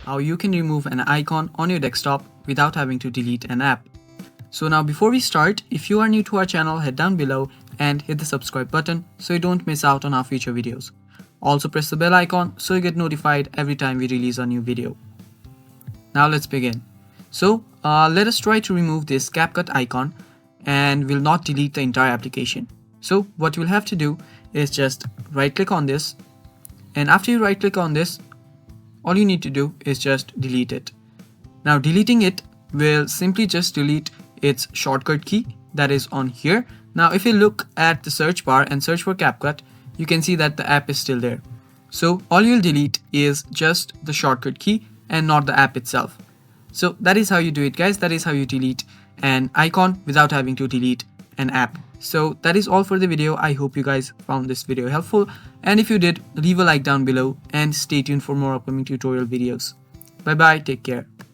how you can remove an icon on your desktop without having to delete an app. So now before we start, if you are new to our channel, head down below and hit the subscribe button so you don't miss out on our future videos. Also press the bell icon so you get notified every time we release a new video. Now let's begin. So let us try to remove this CapCut icon and we'll not delete the entire application. So what you'll have to do is just right click on this, and after you right click on this, all you need to do is just delete it. Now deleting it will simply just delete its shortcut key that is on here. Now if you look at the search bar and search for CapCut, you can see that the app is still there. So all you'll delete is just the shortcut key and not the app itself. So that is how you do it, guys. That is how you delete an icon without having to delete an app. So that is all for the video. I hope you guys found this video helpful, and if you did, leave a like down below and stay tuned for more upcoming tutorial videos. Bye bye, take care.